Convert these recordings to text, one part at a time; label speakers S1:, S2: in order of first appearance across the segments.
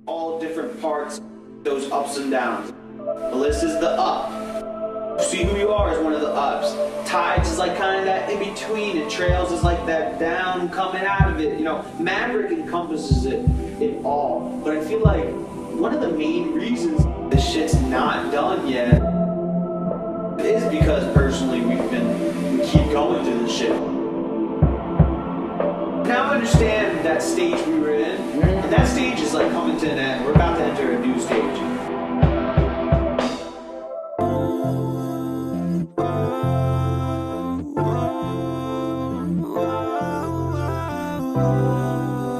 S1: all different parts, those ups and downs. Bliss is the up. See Who You Are is one of the ups. Tides is like kind of that in between, and Trails is like that down coming out of it. You know, Maverick encompasses it all. But I feel like one of the main reasons this shit's not done yet is because personally we keep going through this shit. Now I understand that stage we were in, and that stage is like coming to an end. We're about to enter a new stage.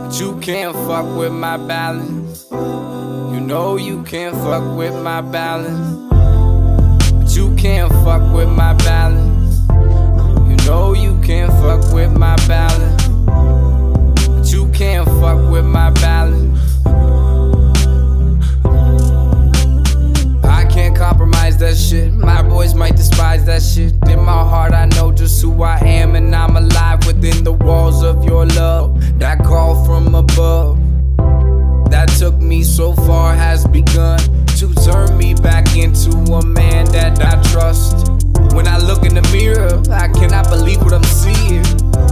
S2: But you can't fuck with my balance. You know you can't fuck with my balance. But you can't fuck with my balance. You know you can't fuck with my balance. But you can't fuck with my balance. I can't compromise that shit. My boys might despise that shit. In my heart I know just who I am, and I'm alive within the walls of your love. That call from above that took me so far has begun to turn me back into a man that I trust. When I look in the mirror, I cannot believe what I'm seeing.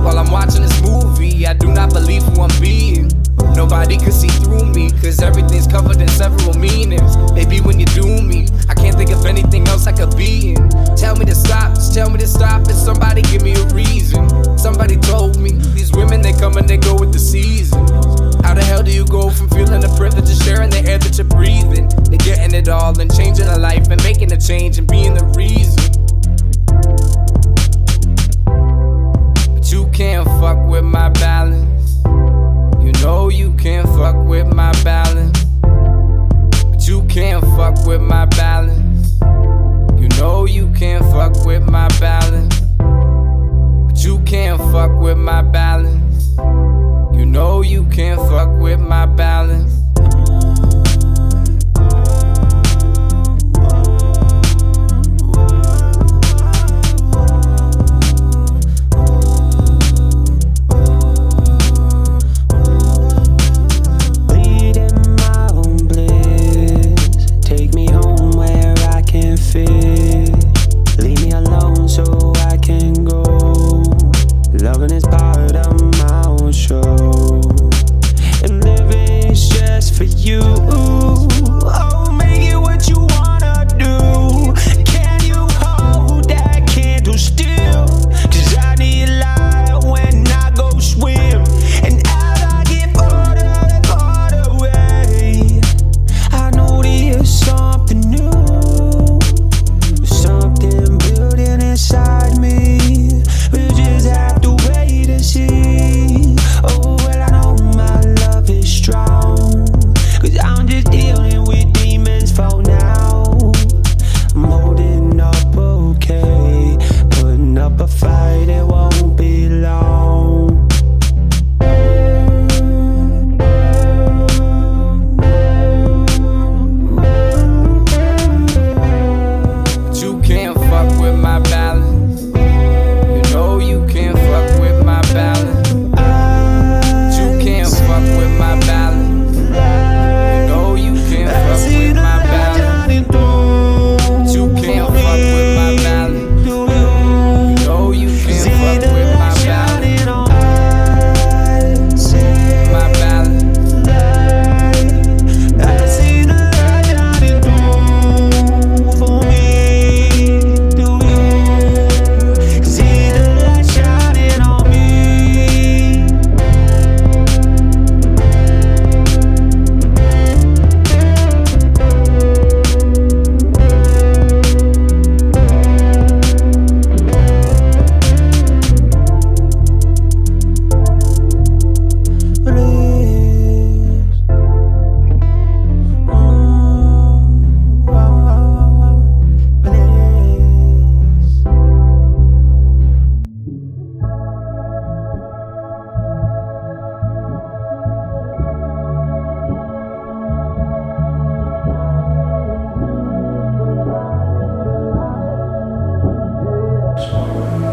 S2: While I'm watching this movie, I do not believe who I'm being. Nobody can see through me, cause everything's covered in several meanings. Maybe when you do me, I can't think of anything else I could be in. Tell me to stop, just tell me to stop, and somebody give me a reason. Somebody told me, these women they come and they go with the seasons. How the hell do you go from feeling the privilege of sharing the air that you're breathing to getting it all and changing a life and making a change and being the reason? But you can't fuck with my balance. You know you can't fuck with my balance. But you can't fuck with my balance. You know you can't fuck with my balance. But you can't fuck with my balance. You know you can't fuck with my balance.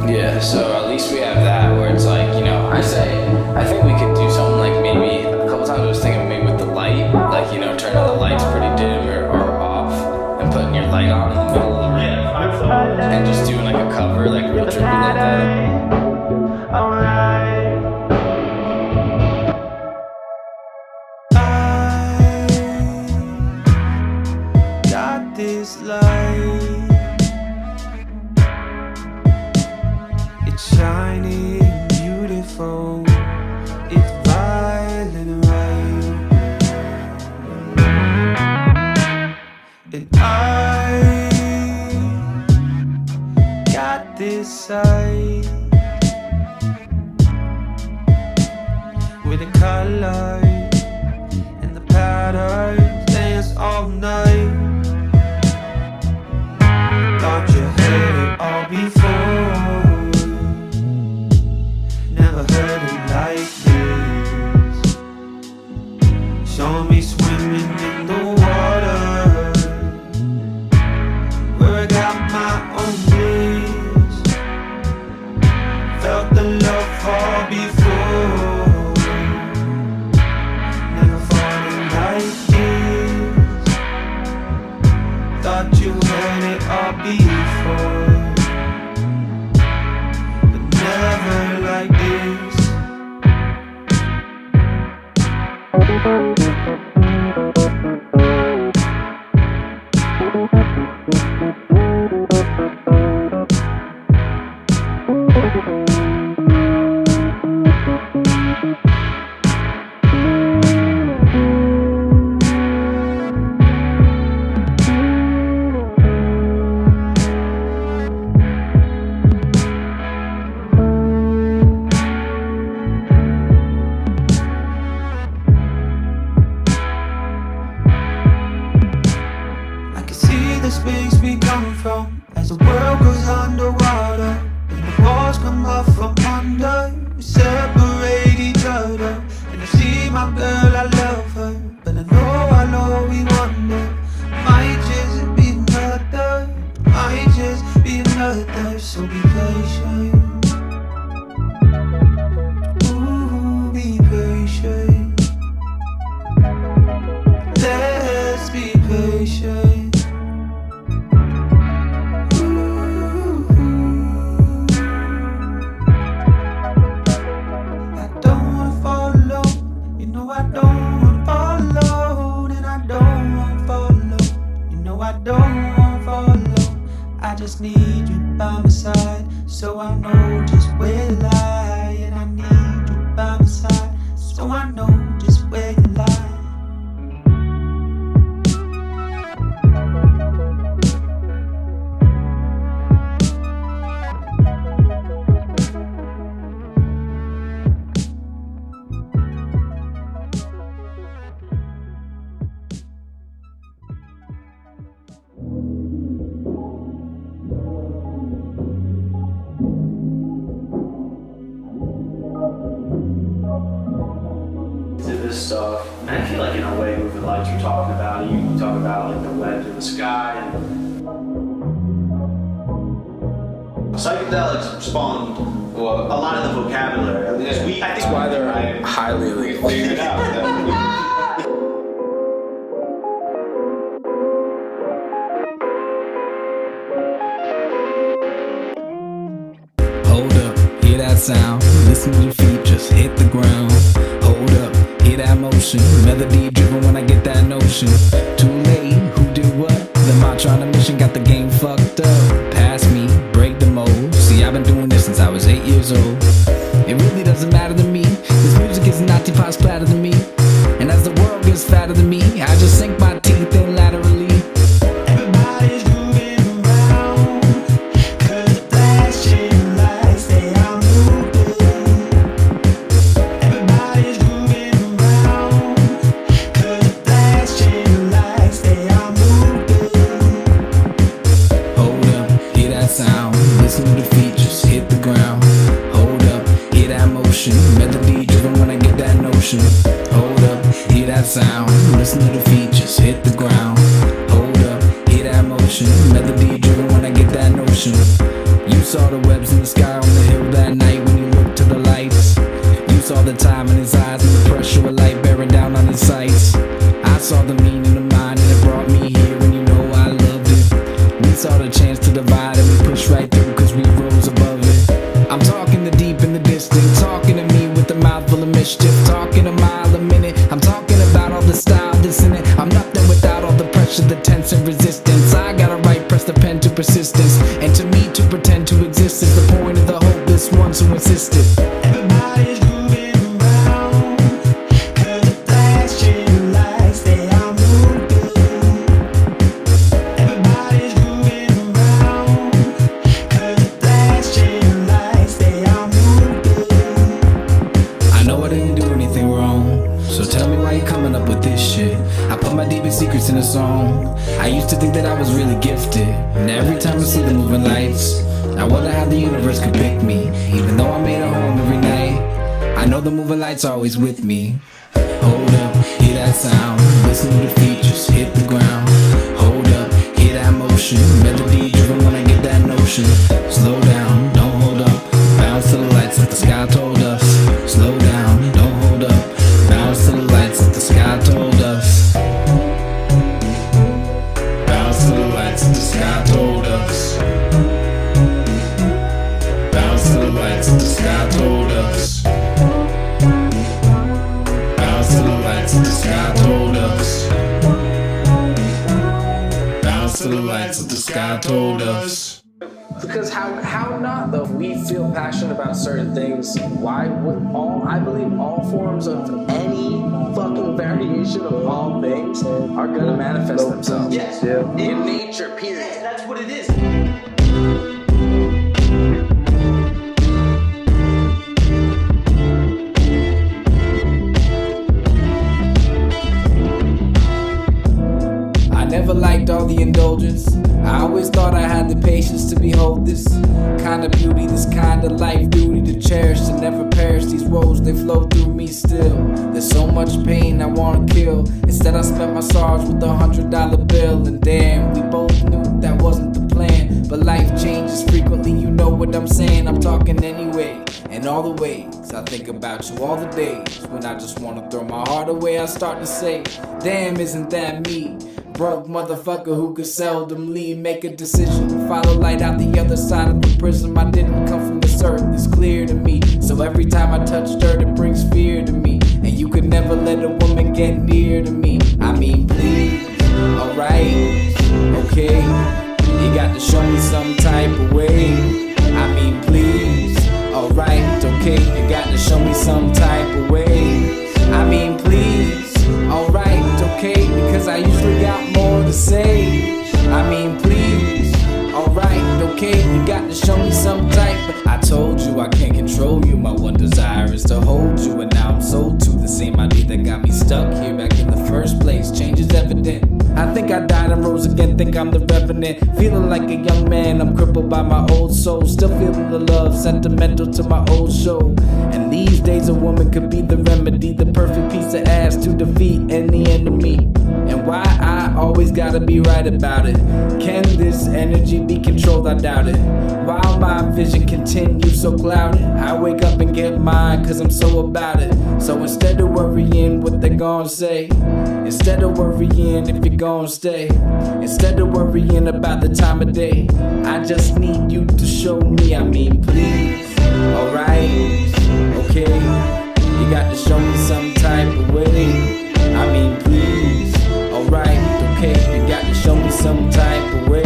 S3: Yeah, so at least we have that where it's like, I think we could do something like maybe a couple times I was thinking maybe with the light, like like, you know, turning the lights pretty dim or off and putting your light on in the middle of the room. Yeah, and just doing like a cover, like real trippy like that.
S4: This light, it's shiny and beautiful, it's violent right, and I got this sight with the color and the pattern dance all night. Thought you heard it all before, never heard it like this. Saw me swimming in the water, where I got my own bliss. Felt the love fall before, never falling like this. Thought you heard it all before, but never like this. The space we come from, as the world goes underwater and the walls come up from under, we separate each other. And I see my girl, I love her, but I know we wonder, might just be another, might just be another. So be patient, ooh, be patient, let's be patient. I just need you by my side, so I know just where you lie. And I need you by my side, so I know just where you lie.
S1: This stuff, and I feel like in a way moving lights we're talking about, you talk about like the webs in the sky, and psychedelics spawned a lot of the vocabulary. I think
S3: that's why they're highly illegal.
S1: Figured out that.
S2: Hold up, hear that sound, listen to your feet just hit the ground. Hold up, hear that motion, melody driven when I get that notion. Too late, who did what? The mantra on the mission got the game fucked up. Pass me, break the mold. See, I've been doing this since I was 8 years old. It really doesn't matter to me, this music is naughty pop splatter to me. And as the world gets fatter than me, I just sink my teeth in laterally.
S4: Everybody's moving around, 'cause the flashing lights, they are moving. Everybody's moving around, 'cause the flashing lights, they are moving.
S2: Hold up, hear that sound, listen to the feet just hit the ground. Hold up, hear that motion, melody driven when I get that notion. Hold up, hear that sound, listen to the feet just hit the ground. Hold up, hear that motion, melody driven when I get that notion. You saw the webs in the sky on the hill that night when you looked to the lights. You saw the time in his eyes and the pressure of light bearing down on his sights. I saw the meaning of mine and it brought me here, and you know I loved it. We saw the chance to divide and we pushed right through cause we rose above it. I'm talking the deep and the distant, talking to me with a mouth full of mischief, talking a mile a minute. I'm talking about all the style that's in it. I'm nothing without all the pressure, the tense and resistance. I gotta write, press the pen to persistence, and to me to pretend to exist is the point of the hopeless ones who insisted.
S4: Everybody's moving around, cause the flashing lights, they are moving. Everybody's moving around, cause the flashing lights, they are moving.
S2: I know I didn't do anything wrong, so tell me why you coming up with this shit. I put my deepest secrets in a song. I used to think that I was really gifted, and every time I see the moving lights, I wonder how the universe could pick me. Even though I made a home every night, I know the moving lights are always with me. Hold up, hear that sound, listen to the features, hit the ground. Hold up, hear that motion, melody driven when I get that notion. Slow down, don't hold up, bounce to the lights like the sky told us. Slow down, don't hold up, bounce to the lights like the sky told us. Bounce to the lights like the sky told us. Bounce to the lights like the sky told us. Bounce to the lights like the sky told us. Bounce to the lights like the sky told us.
S3: Because how not though? We feel passionate about certain things. Why would I believe all forms of any fucking variation of all things are gonna manifest themselves.
S1: Yes.
S3: In nature, period.
S1: Yes, that's what it is.
S2: I never liked all the indulgence. I always thought I had the patience to behold this kind of beauty, this kind of life duty to cherish, to never perish. These woes, they flow through me still. There's so much pain I wanna kill. Instead I spent my sorrows with $100 bill. And damn, we both knew that wasn't the plan. But life changes frequently, you know what I'm saying. I'm talking anyway, and all the ways I think about you, all the days when I just wanna throw my heart away. I start to say, damn, isn't that me? Broke motherfucker who could seldomly make a decision. Follow light out the other side of the prism. I didn't come from this earth, it's clear to me. So every time I touch dirt, it brings fear to me. And you could never let a woman get near to me. I mean, please, alright, okay. You got to show me some type of way. I mean, please, alright, okay. You got to show me some type of way. I mean, please, alright, okay. Because I usually got more to say. I mean, please, alright, okay. You got to show me some type of. I told you I can't control you. My one desire is to hold you, and now I'm sold to the same idea that got me stuck here back in the first place. Change is evident. I think I died and rose again, think I'm the revenant. Feeling like a young man, I'm crippled by my old soul. Still feeling the love, sentimental to my old show. And these days a woman could be the remedy, the perfect piece of ass to defeat any enemy. And why I always gotta be right about it. Can this energy be controlled? I doubt it. While my vision continues so clouded, I wake up and get mine cause I'm so about it. So instead of worrying what they gon' say, instead of worrying if you're gon' stay, instead of worrying about the time of day, I just need you to show me. I mean, please, alright, okay. You got to show me some type of way. I mean, please, alright, okay. You got to show me some type of way.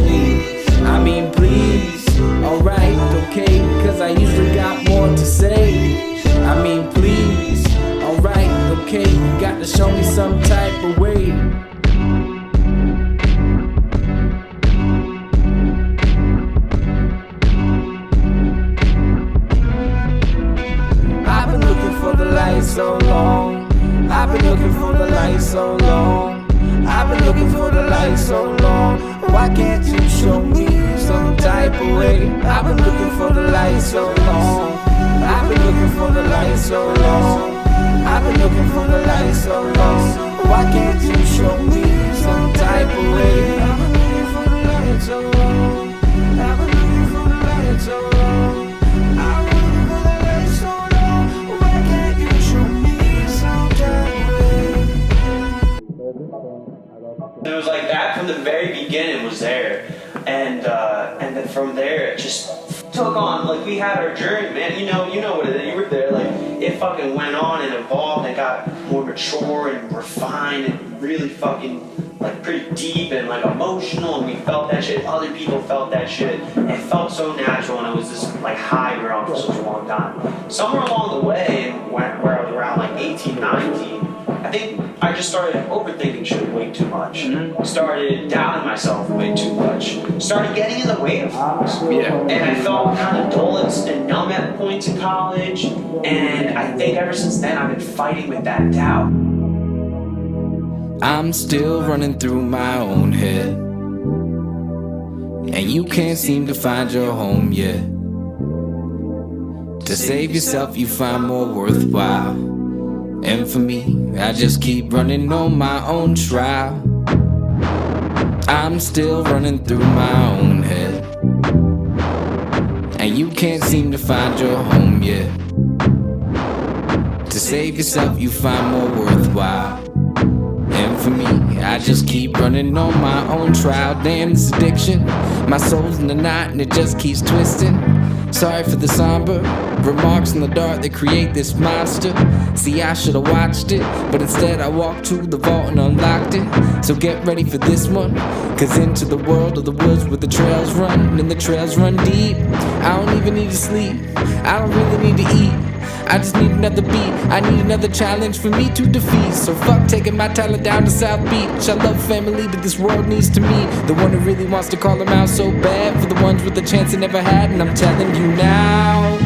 S2: I mean, please, alright, okay. Because I usually got more to say. I mean, please, alright, okay. You got to show me some type of way. I've been looking for the light so long. I've been looking for the light so long. I've been looking for the light so long. Why can't you show me some type of way? I've been looking for the light so long. I've been looking for the light so long. I've been looking for the light so long. Why can't you show me some type of way? I've been looking for the light so long. I've been looking for the light so long. I've been looking for the light so long. Why can't you show me some type of way?
S1: It was like that from the very beginning was there, and then from there it just took on. Like we had our journey, man. You know what it is. You were there. Like it fucking went on and evolved and got more mature and refined and really fucking like pretty deep and like emotional. And we felt that shit. Other people felt that shit. And it felt so natural. And it was this like high ground for such a long time. Somewhere along the way, where I was around like 18, 19. I think I just started overthinking shit way too much. Started doubting myself way too much. Started getting in the way of things.
S3: Yeah.
S1: And I felt kind of dull and numb at points in college. And I think ever since then I've been fighting with that doubt.
S2: I'm still running through my own head, and you can't seem to find your home yet. To save yourself you find more worthwhile, and for me, I just keep running on my own trial. I'm still running through my own head, and you can't seem to find your home yet. To save yourself you find more worthwhile, and for me, I just keep running on my own trial. Damn, this addiction, my soul's in the knot and it just keeps twisting. Sorry for the somber remarks in the dark that create this monster. See, I should've watched it, but instead I walked to the vault and unlocked it. So get ready for this one, cause into the world of the woods where the trails run, and the trails run deep. I don't even need to sleep, I don't really need to eat. I just need another beat, I need another challenge for me to defeat. So fuck taking my talent down to South Beach. I love family, but this world needs to meet the one who really wants to call them out so bad, for the ones with the chance they never had. And I'm telling you now,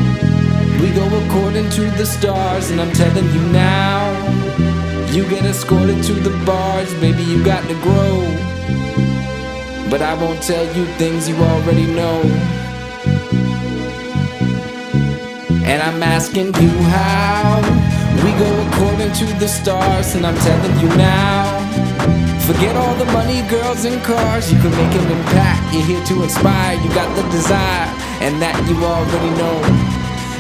S2: we go according to the stars. And I'm telling you now, you get escorted to the bars. Baby, you got to grow, but I won't tell you things you already know. And I'm asking you how we go according to the stars. And I'm telling you now, forget all the money, girls, and cars. You can make an impact, you're here to inspire. You got the desire, and that you already know.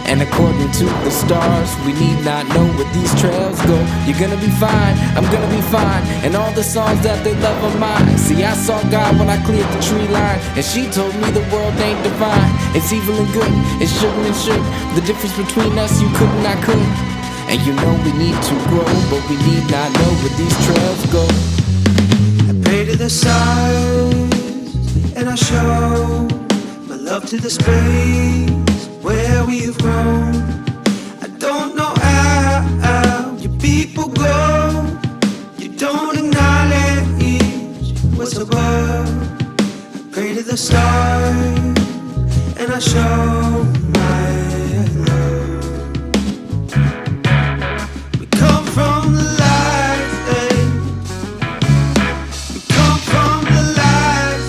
S2: And according to the stars, we need not know where these trails go. You're gonna be fine, I'm gonna be fine, and all the songs that they love are mine. See, I saw God when I cleared the tree line, and she told me the world ain't divine. It's evil and good, it shouldn't and should. The difference between us, you could and I could. And you know we need to grow, but we need not know where these trails go.
S4: I pray to the stars and I show my love to the space where we've grown. I don't know how your people go. You don't acknowledge what's above. I pray to the stars and I show my love. We come from the light, we come from the light,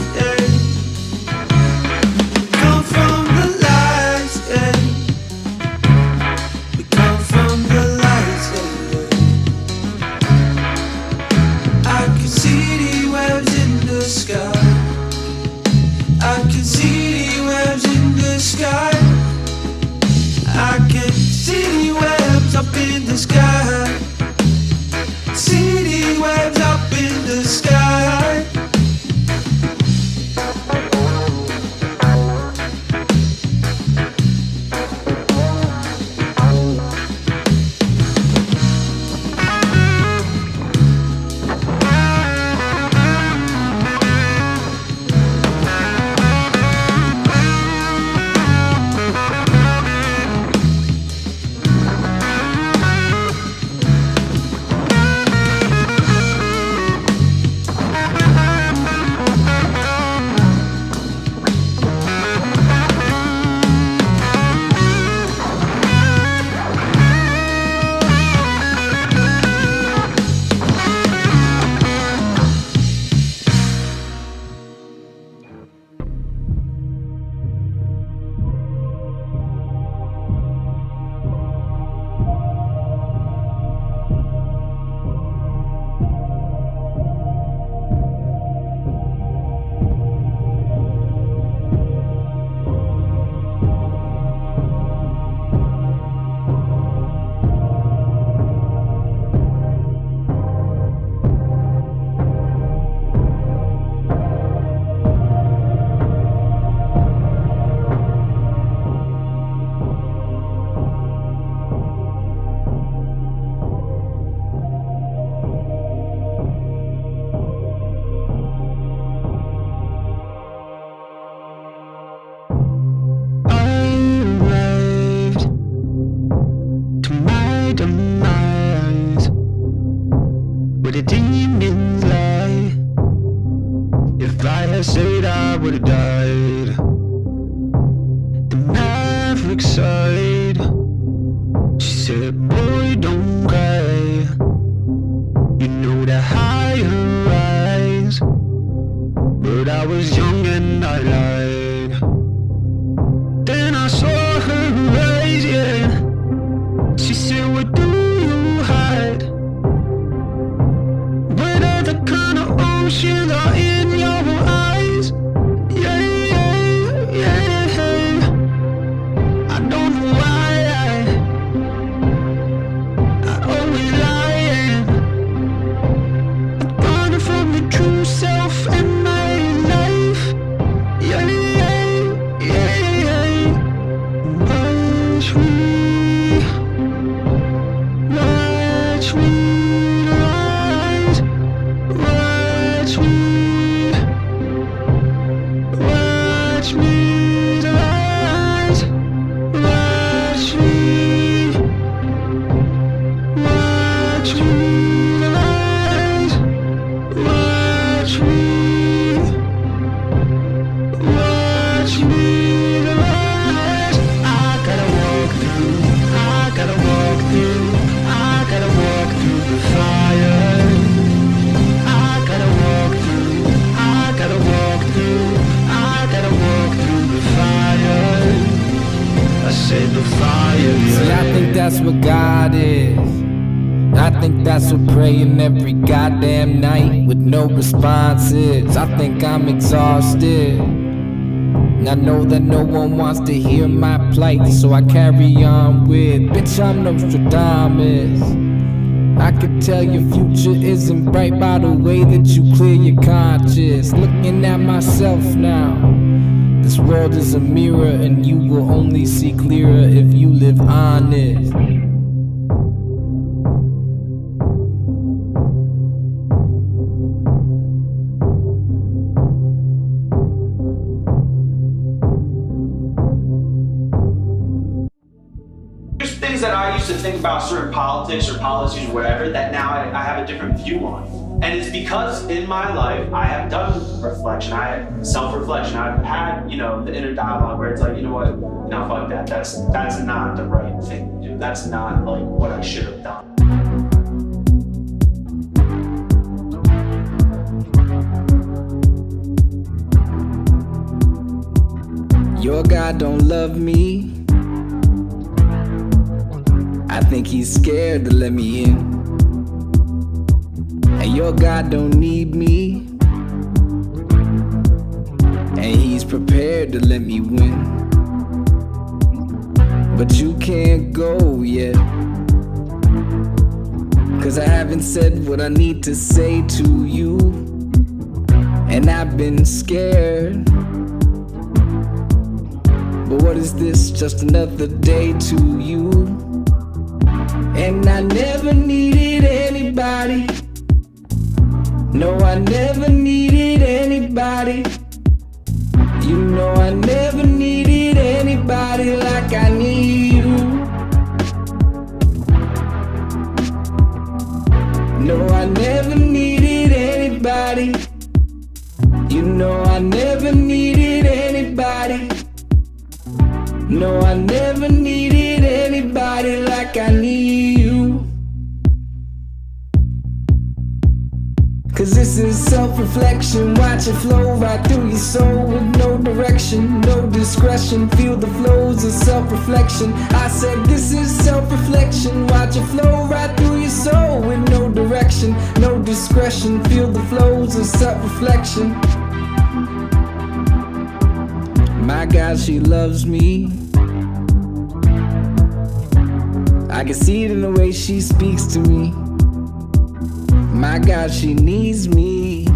S4: we come from the light, we come from the light. I can see the webs in the sky. I can see the webs in the sky. said I would've died. The Maverick side. She said, boy, don't cry. You know the higher rise. But I was young and I lied. Then I saw her eyes, yeah. She said, what do you hide? What other kind of oceans are in your eyes? Yeah, yeah, yeah. I don't know why I always lying. I'm running from the true self in my life. Yeah, yeah, yeah. Watch me rise. Watch me rise. Watch me rise. Watch me rise. Watch me. Watch me rise. I gotta walk through. I gotta walk through. I gotta walk through the fire. I gotta walk through. I gotta walk through. I gotta walk through the fire. I said the fire.
S2: See, I think that's what God is. I think that's what praying every goddamn night with no response is. I think I'm exhausted. And I know that no one wants to hear my plight, so I carry on with, bitch, I'm Nostradamus. I could tell your future isn't bright by the way that you clear your conscience. Looking at myself now. This world is a mirror and you will only see clearer if you live honest.
S1: There's things that I used to think about certain politics or policies or whatever that now I have a different view on. And it's because in my life I have done reflection, I have self-reflection, I've had, the inner dialogue where it's like, you know what, no, fuck that. That's not the right thing to do. That's not like what I should have done.
S2: Your God don't love me. I think he's scared to let me in. And your God don't need me. And he's prepared to let me win. But you can't go yet. 'Cause I haven't said what I need to say to you. And I've been scared. But what is this? Just another day to you. And I never needed anybody. No, I never needed anybody. You know I never needed anybody like I need you. No, I never needed anybody. You know I never needed anybody. No, I never needed anybody like I need you. 'Cause this is self-reflection. Watch it flow right through your soul with no direction, no discretion. Feel the flows of self-reflection. I said this is self-reflection. Watch it flow right through your soul with no direction, no discretion. Feel the flows of self-reflection. My God, she loves me. I can see it in the way she speaks to me. My God, she needs me.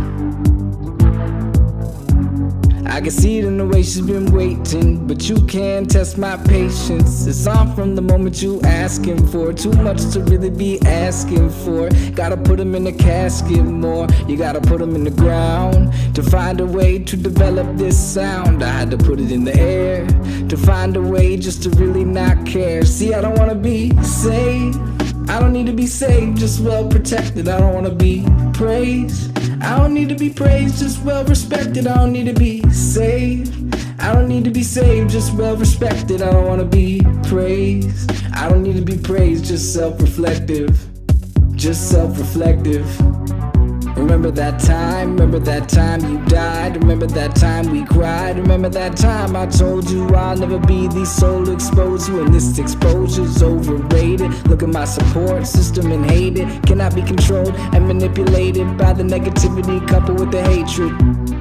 S2: I can see it in the way she's been waiting. But you can't test my patience. It's on from the moment you asking for. Too much to really be asking for. Gotta put them in the casket more. You gotta put them in the ground to find a way to develop this sound. I had to put it in the air to find a way just to really not care. See, I don't wanna be saved. I don't need to be saved, just well protected. I don't wanna be praised. I don't need to be praised, just well respected. I don't need to be saved. I don't need to be saved, just well respected. I don't wanna be praised. I don't need to be praised, just self-reflective. Just self-reflective. Remember that time you died. Remember that time we cried. Remember that time I told you I'll never be the soul expose you. And this exposure's overrated. Look at my support system and hate it. Cannot be controlled and manipulated by the negativity coupled with the hatred.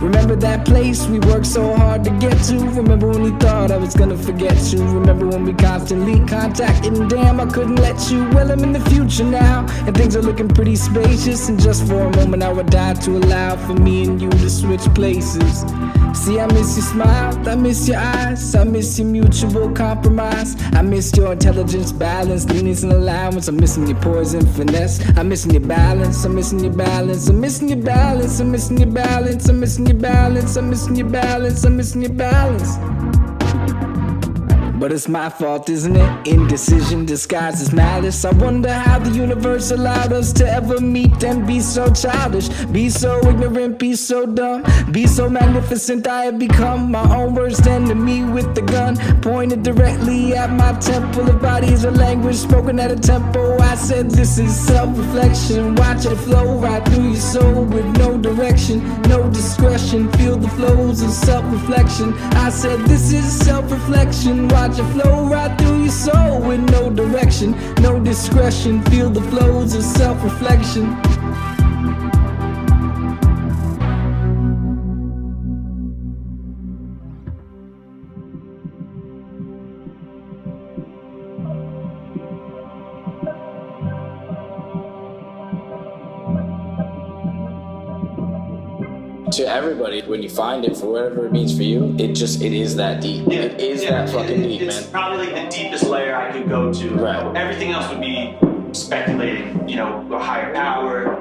S2: Remember that place we worked so hard to get to. Remember when we thought I was gonna forget you. Remember when we constantly contacted and damn I couldn't let you. Well, I'm in the future now and things are looking pretty spacious. And just for a moment I would die to allow for me and you to switch places. See, I miss your smile, I miss your eyes, I miss your mutual compromise. I miss your intelligence, balance, leanness and allowance. I'm missing your poison, finesse. I'm missing your balance, I'm missing your balance. I'm missing your balance, I'm missing your balance. I'm missing your balance, I'm missing your balance. I'm missing your balance. But it's my fault, isn't it? Indecision disguised as malice. I wonder how the universe allowed us to ever meet and be so childish, be so ignorant, be so dumb, be so magnificent. I have become my own worst enemy with the gun pointed directly at my temple. If body is a language spoken at a tempo, I said this is self-reflection. Watch it flow right through your soul with no direction, no discretion. Feel the flows of self-reflection. I said this is self-reflection. Watch it flow right through your soul with no direction, no discretion. Feel the flows of self-reflection.
S3: To everybody, when you find it, for whatever it means for you, it is that deep.
S1: Yeah,
S3: it is that fucking deep,
S1: it's
S3: man.
S1: It's probably like the deepest layer I could go to.
S3: Right.
S1: Everything else would be speculating, a higher power.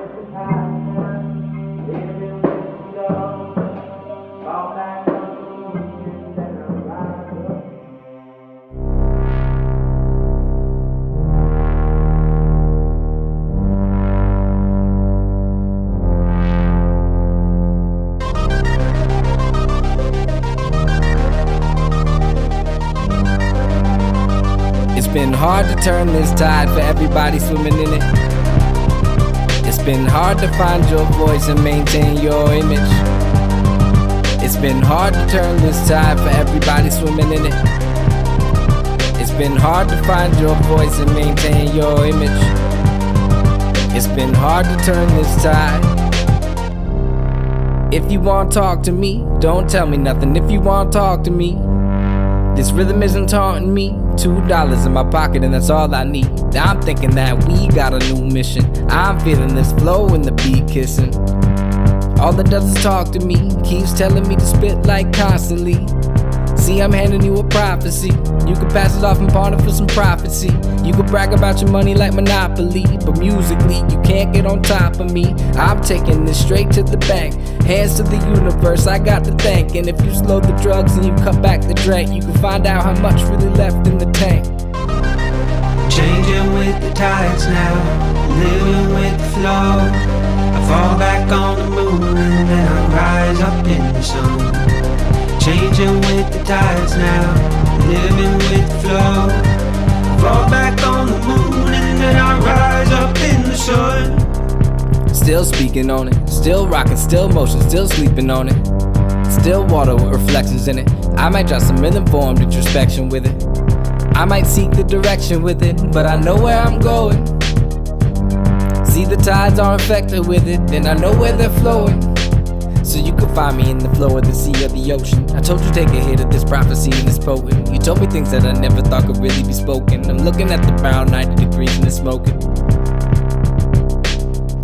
S2: It's been hard to turn this tide for everybody swimming in it. It's been hard to find your voice and maintain your image. It's been hard to turn this tide for everybody swimming in it. It's been hard to find your voice and maintain your image. It's been hard to turn this tide. If you want to talk to me, don't tell me nothing. If you want to talk to me, this rhythm isn't taunting me. $2 in my pocket and that's all I need. Now I'm thinking that we got a new mission. I'm feeling this flow and the beat kissing. All it does is talk to me, keeps telling me to spit like constantly. See, I'm handing you a prophecy. You can pass it off and pawn it for some prophecy. You can brag about your money like Monopoly, but musically you can't get on top of me. I'm taking this straight to the bank. Hands to the universe, I got to thank. And if you slow the drugs and you cut back the drink, you can find out how much really left in the tank.
S4: Changing with the tides now, living with the flow. I fall back on the moon and then I rise up in the sun. Changing with the tides now, living with the flow. I fall back on the moon and then I rise up in the sun.
S2: Still speaking on it, still rocking, still motion, still sleeping on it. Still water with reflections in it. I might drop some ill-informed introspection with it. I might seek the direction with it, but I know where I'm going. See, the tides are infected with it, and I know where they're flowing. So you can find me in the flow of the sea or the ocean. I told you take a hit of this prophecy and this potent. You told me things that I never thought could really be spoken. I'm looking at the brown 90 degrees and it's smoking.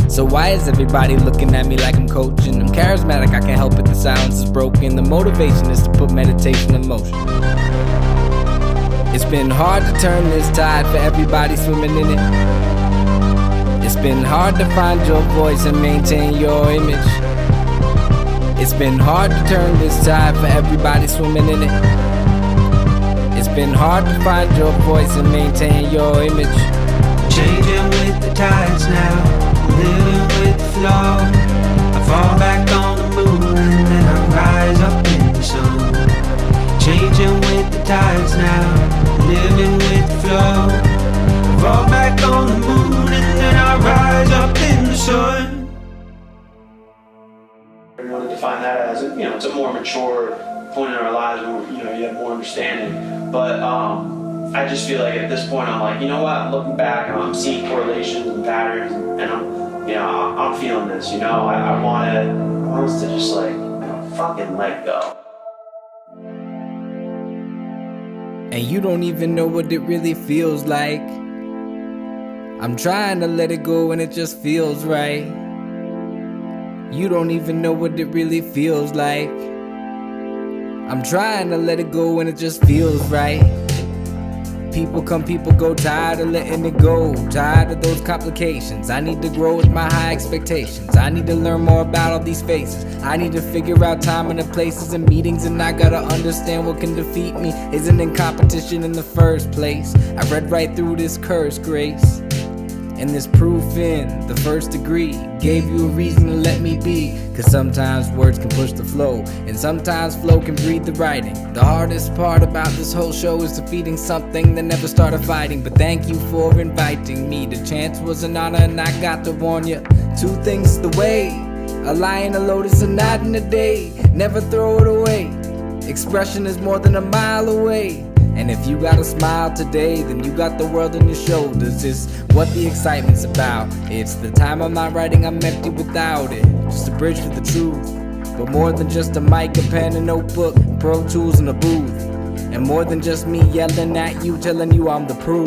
S2: So why is everybody looking at me like I'm coaching? I'm charismatic, I can't help it, the silence is broken. The motivation is to put meditation in motion. It's been hard to turn this tide for everybody swimming in it. It's been hard to find your voice and maintain your image. It's been hard to turn this tide for everybody swimming in it. It's been hard to find your voice and maintain your image.
S4: Changing with the tides now, living with the flow. I fall back on the moon and then I rise up in the sun. Changing with the tides now, living with the flow. I fall back on the moon and then I rise up in the sun.
S1: We want to define that as, it's a more mature point in our lives where, you have more understanding. But I just feel like at this point I'm like, you know what? I'm looking back and I'm seeing correlations and patterns, and I'm feeling this. I want us to just fucking let go.
S2: And you don't even know what it really feels like. I'm trying to let it go and it just feels right. You don't even know what it really feels like. I'm trying to let it go and it just feels right. People come, people go, tired of letting it go. Tired of those complications. I need to grow with my high expectations. I need to learn more about all these faces. I need to figure out time and the places and meetings. And I gotta understand what can defeat me isn't in competition in the first place. I read right through this cursed grace, and this proof in the first degree gave you a reason to let me be. Cause sometimes words can push the flow, and sometimes flow can breed the writing. The hardest part about this whole show is defeating something that never started fighting. But thank you for inviting me. The chance was an honor and I got to warn you. Two things the way: a lie and a lotus, a night and a day. Never throw it away. Expression is more than a mile away. And if you got a smile today, then you got the world on your shoulders. It's what the excitement's about. It's the time I'm not writing, I'm empty without it. Just a bridge to the truth. But more than just a mic, a pen, a notebook, Pro Tools, and a booth. And more than just me yelling at you, telling you I'm the proof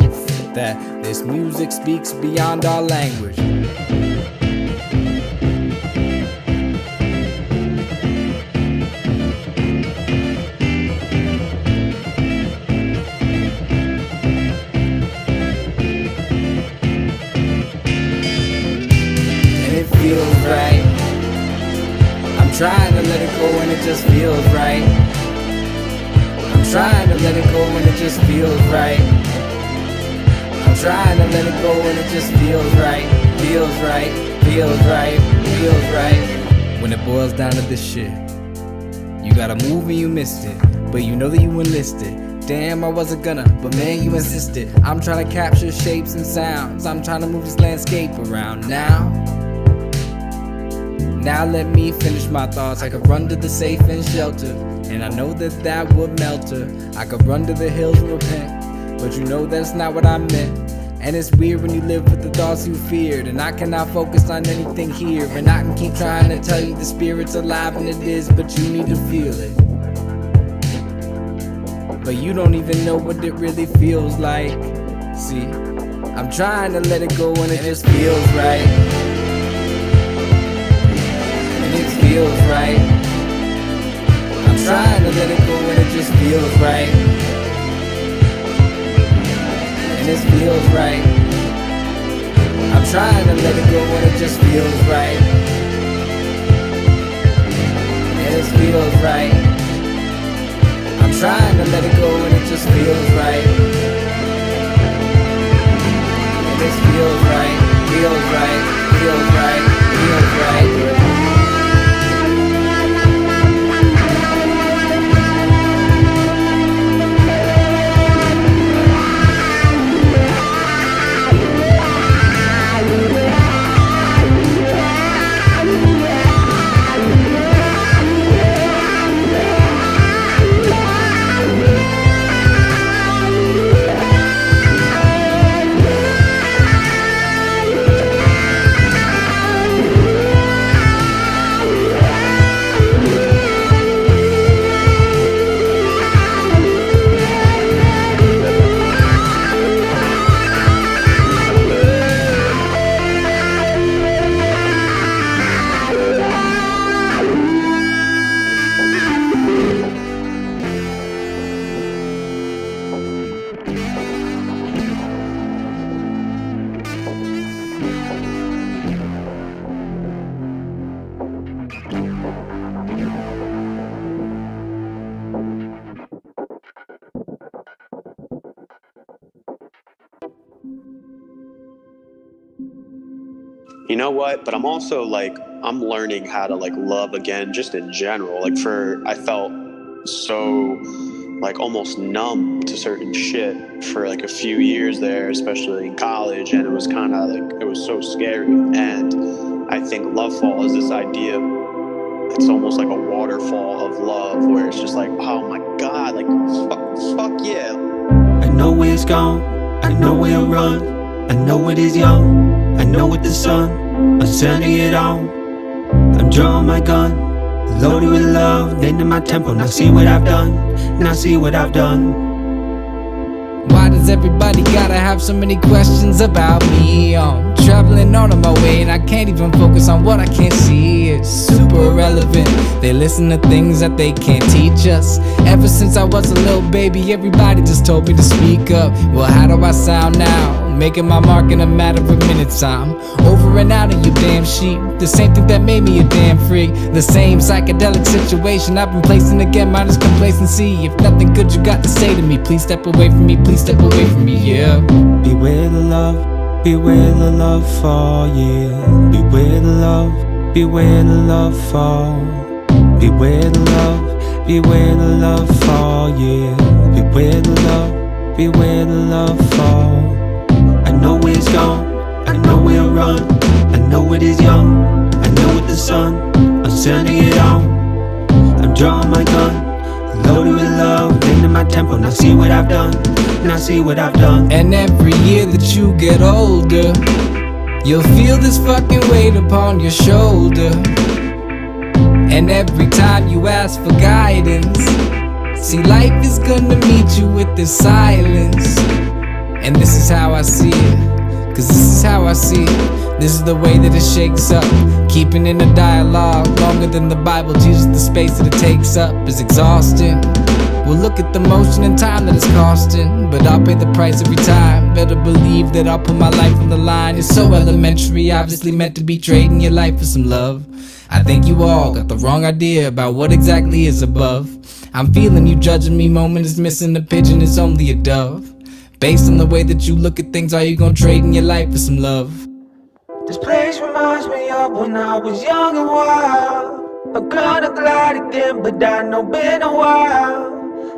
S2: that this music speaks beyond our language. Feels right. I'm trying to let it go and it just feels right. I'm trying to let it go and it just feels right. I'm trying to let it go and it just feels right. Feels right, feels right, feels right. When it boils down to this shit, you gotta move and you missed it, but you know that you enlisted. Damn, I wasn't gonna, but man, you insisted. I'm trying to capture shapes and sounds. I'm trying to move this landscape around Now let me finish my thoughts. I could run to the safe and shelter, and I know that that would melt her. I could run to the hills and repent, but you know that's not what I meant. And it's weird when you live with the thoughts you feared, and I cannot focus on anything here. And I can keep trying to tell you the spirit's alive, and it is, but you need to feel it. But you don't even know what it really feels like. See, I'm trying to let it go and it just feels right. It feels right. I'm trying to let it go and it just feels right. And it feels right. I'm trying to let it go and it just feels right. And it feels right. I'm trying to let it go and it just feels right. And it feels right, feels right, feels right, feels right.
S5: you know what? But I'm also like, I'm learning how to like love again, just in general. Like I felt so like almost numb to certain shit for like a few years there, especially in college. And it was kind of like, it was so scary. And I think Lovefall is this idea, it's almost like a waterfall of love where it's just like, oh my God, like fuck yeah.
S4: I know where it's gone, I know where it run, I know it is young, I know with the sun, I'm sending it on. I'm drawing my gun, loaded with love, into my tempo. Now see what I've done, now see what I've done.
S2: Why does everybody gotta have so many questions about me? I'm traveling on my way and I can't even focus on what I can't see. It's super irrelevant. They listen to things that they can't teach us. Ever since I was a little baby, everybody just told me to speak up. Well, how do I sound now? Making my mark in a matter of minutes. I'm over and out of you damn sheep. The same thing that made me a damn freak. The same psychedelic situation I've been placed in again, minus complacency. If nothing good you got to say to me, please step away from me, please step away from me, yeah.
S4: Beware the love, beware the love fall, yeah. Beware the love, beware the love fall. Beware the love, beware the love fall, yeah. Beware the love, beware the love fall. I know where it's gone, I know where it run, I know it is young, I know with the sun, I'm sending it on. I'm drawing my gun, loaded with love, into my tempo. Now see what I've done, now see what I've done.
S2: And every year that you get older, you'll feel this fucking weight upon your shoulder. And every time you ask for guidance, see, life is gonna meet you with this silence. And this is how I see it, cause this is how I see it. This is the way that it shakes up, keeping in a dialogue longer than the Bible. Jesus, the space that it takes up is exhausting. Well, look at the motion and time that it's costing, but I'll pay the price every time. Better believe that I'll put my life on the line. It's so elementary, obviously meant to be trading your life for some love. I think you all got the wrong idea about what exactly is above. I'm feeling you judging me, moment is missing, a pigeon is only a dove. Based on the way that you look at things, are you gonna trade in your life for some love?
S4: This place reminds me of when I was young and wild. I'm gonna glad again, but I know been a while.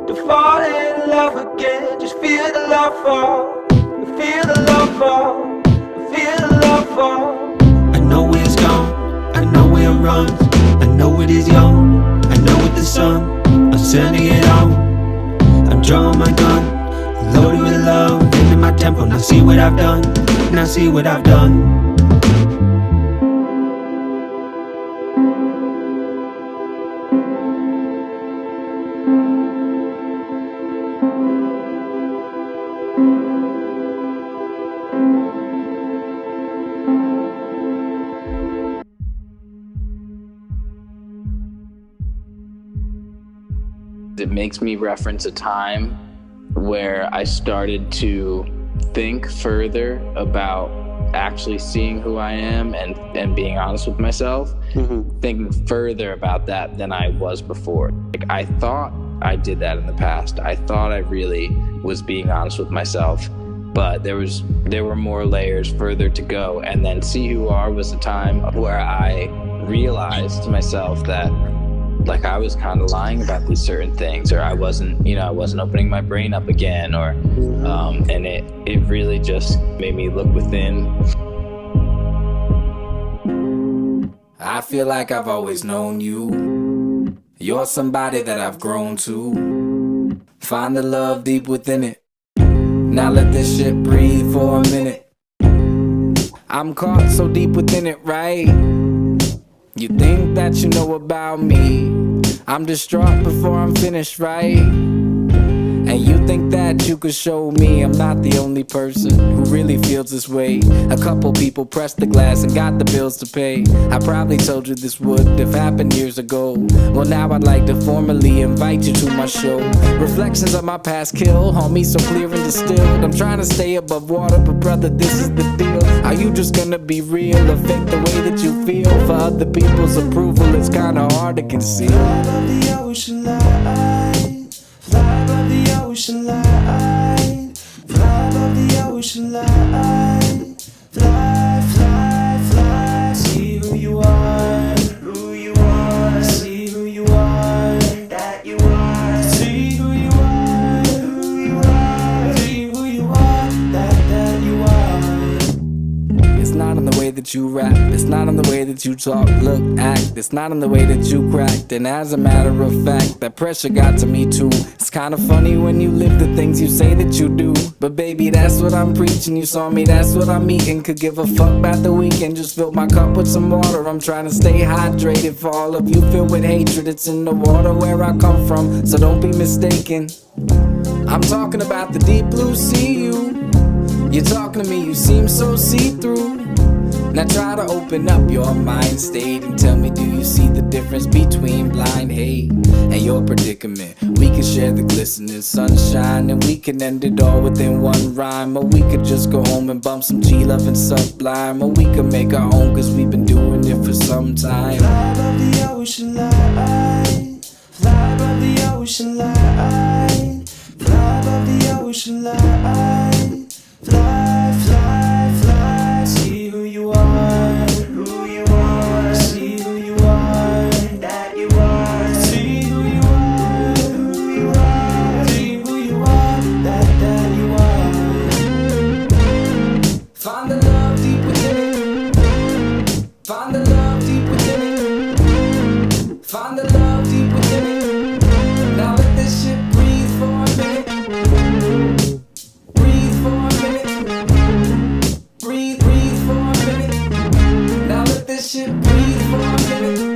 S4: To fall in love again, just feel the love fall. Feel the love fall, feel the love fall. I know where it's gone, I know where it runs, I know it is young, I know with the sun, I'm sending it on. I'm drawing my gun, loaded with love, into my tempo. Now see what I've done, now see what I've done.
S3: It makes me reference a time where I started to think further about actually seeing who I am and being honest with myself. Thinking further about that than I was before. Like, I thought I did that in the past. I thought I really was being honest with myself, but there were more layers further to go. And then See Who You Are was the time where I realized to myself that like I was kind of lying about these certain things, or I wasn't opening my brain up again, or and it really just made me look within.
S2: I feel like I've always known you. You're somebody that I've grown to. Find the love deep within it. Now let this shit breathe for a minute. I'm caught so deep within it, right? You think that you know about me. I'm distraught before I'm finished, right? And you think that you could show me I'm not the only person who really feels this way. A couple people pressed the glass and got the bills to pay. I probably told you this would have happened years ago. Well, now I'd like to formally invite you to my show. Reflections of my past kill, homie, so clear and distilled. I'm trying to stay above water, but brother, this is the deal. Are you just gonna be real or fake the way that you feel? For other people's approval, it's kinda hard to conceal.
S4: Fly above the ocean line, fly above the ocean line, fly above the ocean line, fly, fly, fly.
S2: that you talk, look, act. It's not in the way that you cracked. And as a matter of fact, that pressure got to me too. It's kinda funny when you live the things you say that you do. But baby, that's what I'm preaching. You saw me, that's what I'm eating. Could give a fuck about the weekend. Just fill my cup with some water. I'm trying to stay hydrated. For all of you filled with hatred, it's in the water where I come from, so don't be mistaken. I'm talking about the deep blue sea. You're talking to me, you seem so see-through. Now try to open up your mind state and tell me, do you see the difference between blind hate and your predicament? We could share the glistening sunshine and we can end it all within one rhyme. Or we could just go home and bump some G-Love and Sublime. Or we could make our own, cause we've been doing it for some time.
S4: Fly above the ocean line, fly above the ocean line, fly above the ocean line, fly, fly, fly. See who you are, see who you are, that you are. See who you are, see who you are, that you are.
S2: Find the love deep within it. Find the love deep within it. Find the love deep within it. Now let this shit breathe for a minute. Breathe for a minute. Breathe for a minute. Now let this shit breathe for a minute.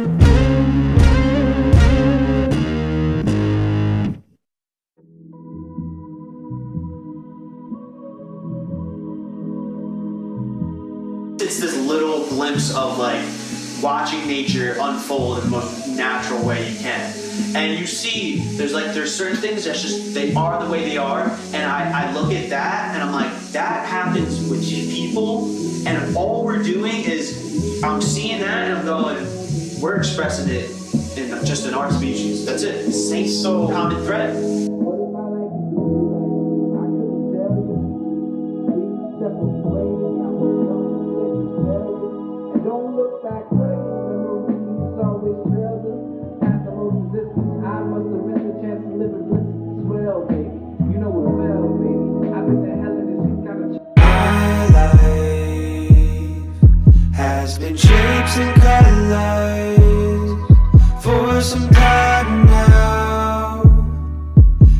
S1: It's this little glimpse of like watching nature unfold in the most natural way you can. And you see, there's certain things that's just, they are the way they are. And I look at that and I'm like, that happens with people. And all we're doing is, I'm seeing that and I'm going, we're expressing it in just in our species. That's it. Same so common thread.
S4: Has been shapes and colors for some time now.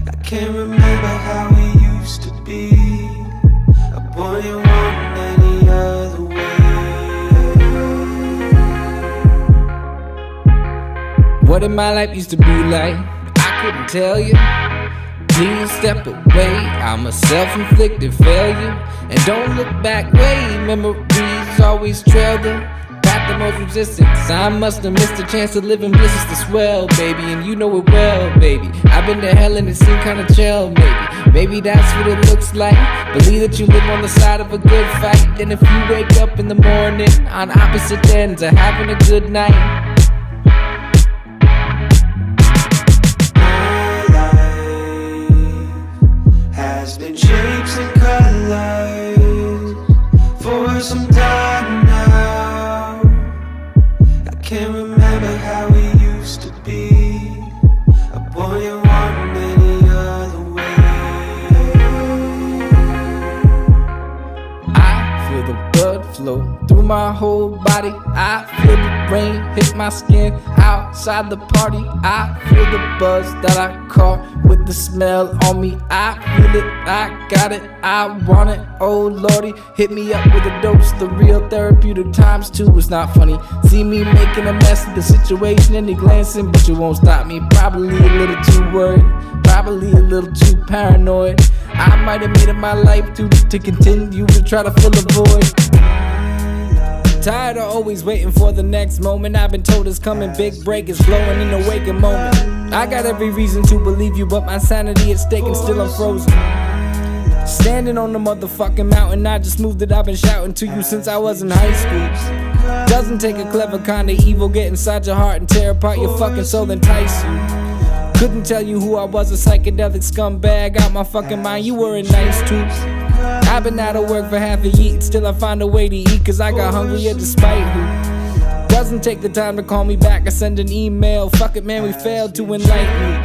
S4: I can't remember how we used to be. A boy you want any other way.
S2: What did my life used to be like? I couldn't tell you. Please step away, I'm a self-inflicted failure. And don't look back way, memories always trail the path the most resistance. I must have missed a chance to live in bliss to swell, baby. And you know it well, baby. I've been to hell and it seemed kinda chill, maybe. Maybe that's what it looks like. Believe that you live on the side of a good fight. And if you wake up in the morning on opposite ends of having a good night,
S4: has been shapes and colors for some time now. I can't remember how we used to be. A boy you want any other way.
S2: I feel the blood flow through my whole body. I feel the rain hit my skin outside the party. I feel the buzz that I caught with the smell on me. I feel it, I got it, I want it. Oh lordy, hit me up with a dose. The real therapeutic times two. It's not funny. See me making a mess of the situation and they glancing, but you won't stop me. Probably a little too worried, probably a little too paranoid. I might have made it my life to continue to try to fill a void. Tired of always waiting for the next moment. I've been told it's coming, big break is blowing in the waking moment. I got every reason to believe you, but my sanity at stake and still I'm frozen. Standing on the motherfucking mountain, I just moved it. I've been shouting to you since I was in high school. Doesn't take a clever kind of evil, get inside your heart and tear apart your fucking soul, entice you. Couldn't tell you who I was, a psychedelic scumbag out my fucking mind. You weren't nice too. I've been out of work for half a year, still I find a way to eat, cause I got hungrier despite who. Doesn't take the time to call me back or send an email. Fuck it man, we failed to enlighten you.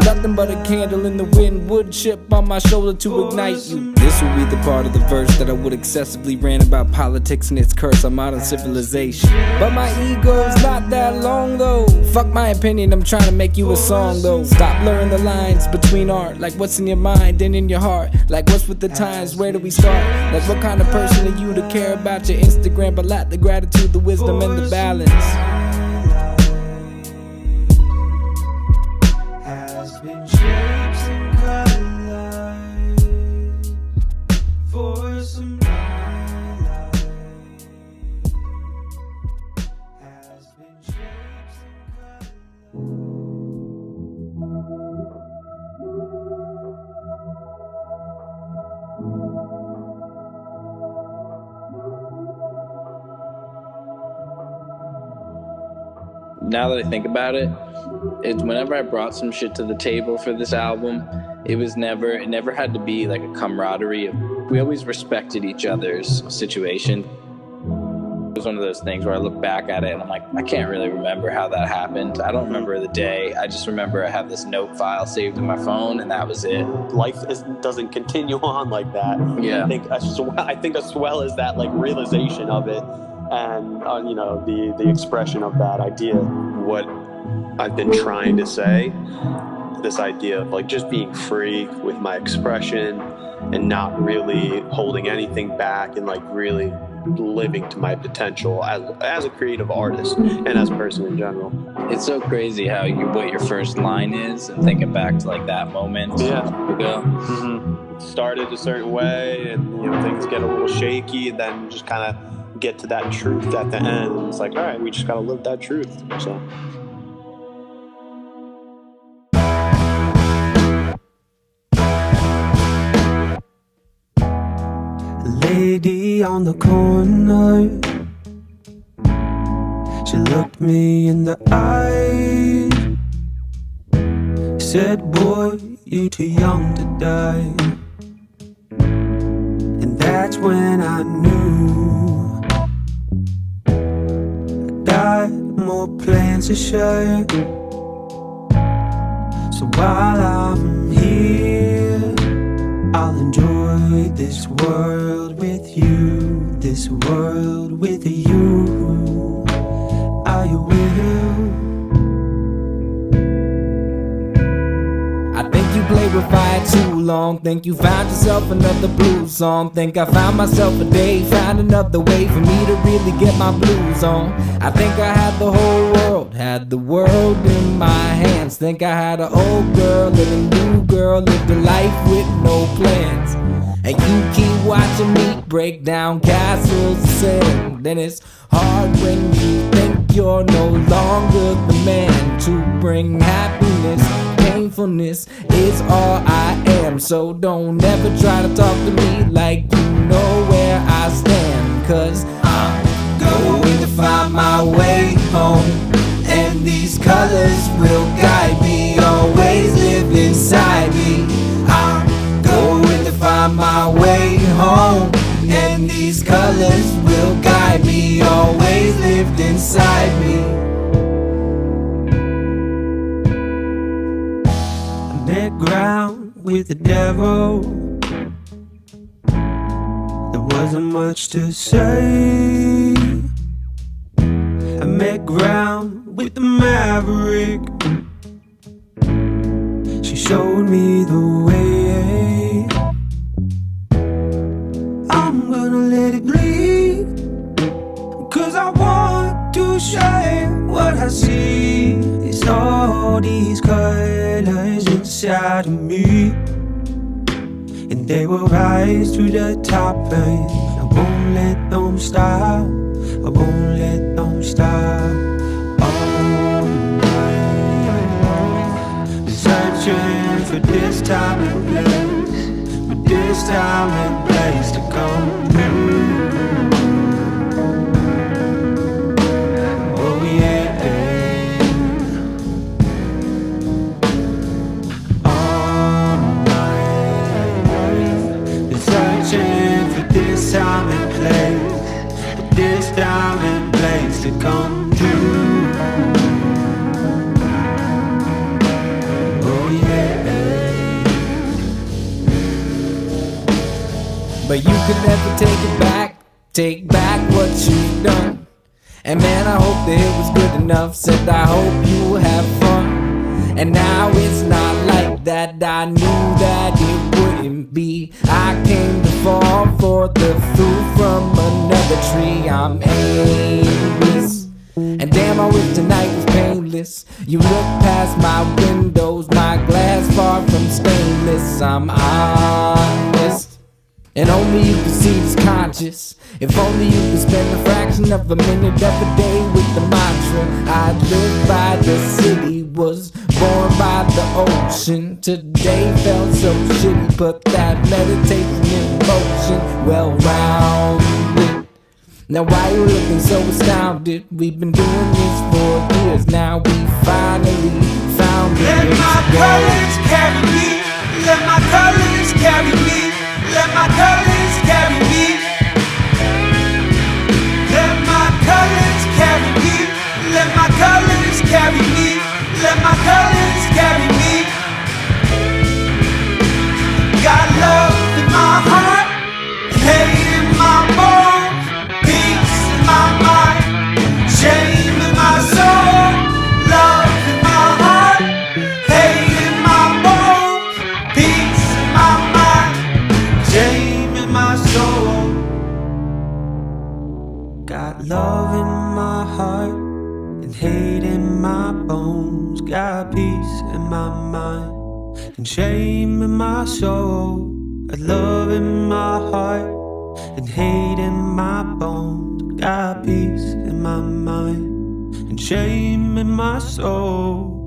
S2: Nothing but a candle in the wind, wood chip on my shoulder to ignite you. This will be the part of the verse that I would excessively rant about politics and its curse on modern civilization. But my ego's not that long though. Fuck my opinion, I'm trying to make you a song though. Stop blurring the lines between art, like what's in your mind and in your heart. Like what's with the times, where do we start? Like what kind of person are you to care about your Instagram but lack the gratitude, the wisdom and the balance?
S4: Has been shapes and colors for some light. Has been shapes and colors.
S3: Now that I think about it, it's whenever I brought some shit to the table for this album, it never had to be like a camaraderie. We always respected each other's situation. It was one of those things where I look back at it and I'm like, I can't really remember how that happened. I don't remember the day. I just remember I have this note file saved in my phone and that was it.
S5: Life doesn't continue on like that.
S3: Yeah.
S5: I think Aswell is that like realization of it, and you know, the expression of that idea. What I've been trying to say, this idea of like just being free with my expression and not really holding anything back, and like really living to my potential as a creative artist and as a person in general.
S3: It's so crazy how what your first line is, and thinking back to like that moment.
S5: Yeah.
S3: Ago.
S5: Mm-hmm. Started a certain way, and you know, things get a little shaky, and then just kind of get to that truth at the end. And it's like, all right, we just gotta live that truth. So.
S4: Lady on the corner, she looked me in the eye, said, boy, you too young to die. And that's when I knew I got more plans to share. So while I'm here, I'll enjoy this world with you, this world with you. Are you will?
S2: I think you played with fire too long. Think you found yourself another blues song. Think I found myself a day, found another way for me to really get my blues on. I think I had the whole world, had the world in my hands. Think I had an old girl and a new girl, lived a life with no plans. And you keep watching me break down castles of sand. Then it's hard when you think you're no longer the man to bring happiness. Painfulness is all I am. So don't ever try to talk to me like you know where I stand. Cause I'm going to find my way home, and these colors will guide me, always live inside me. I'm going to find my way home, and these colors will guide me, always lived inside me.
S4: I met ground with the devil. There wasn't much to say. I met ground with the Maverick. She showed me the way. I'm gonna let it bleed, 'cause I want to share what I see. It's all these colors inside of me, and they will rise to the top, and I won't let them stop. I won't let them stop. All night, searching for this time and place, for this time and place to come through. Oh yeah. All night, searching for this time and place, this time and place to come true. Oh yeah.
S2: but you could never take back what you've done. And man, I hope that it was good enough. Said I hope you have fun. And now it's not like that. I knew that it wouldn't be. I came to fall for the fruit from another tree. I'm aimless, and damn, I wish tonight was painless. You look past my windows, my glass far from stainless. I'm honest, and only you can see this conscious. If only you could spend a fraction of a minute of a day with the mantra. I live by the city, was born by the ocean. Today felt so shitty, put that meditation in motion. Well-rounded. Now why you looking so astounded? We've been doing this for years now. We finally found it.
S4: Let my colors carry me. Let my colors carry me. Let my colors carry me. Let my colors carry me. Let my colors carry me. Let my colors carry me. Got love in my heart, hate in my bones, peace in my mind, shame in my soul. Love in my heart, hate in my bones, peace in my mind, shame in my soul. Got love in my heart and hate in my bones. Got peace in my mind and shame in my soul. Got love in my heart and hate in my bones. Got peace in my mind and shame in my soul.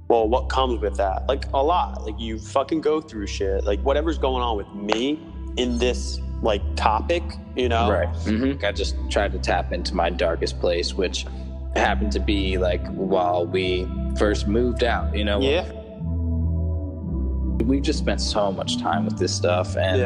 S5: Well, what comes with that? Like, a lot. Like, you fucking go through shit. Like, whatever's going on with me in this, like, topic, you know?
S3: Right. Mm-hmm. I just tried to tap into my darkest place, which happened to be, like, while we first moved out, you know?
S5: Yeah.
S3: We've just spent so much time with this stuff, and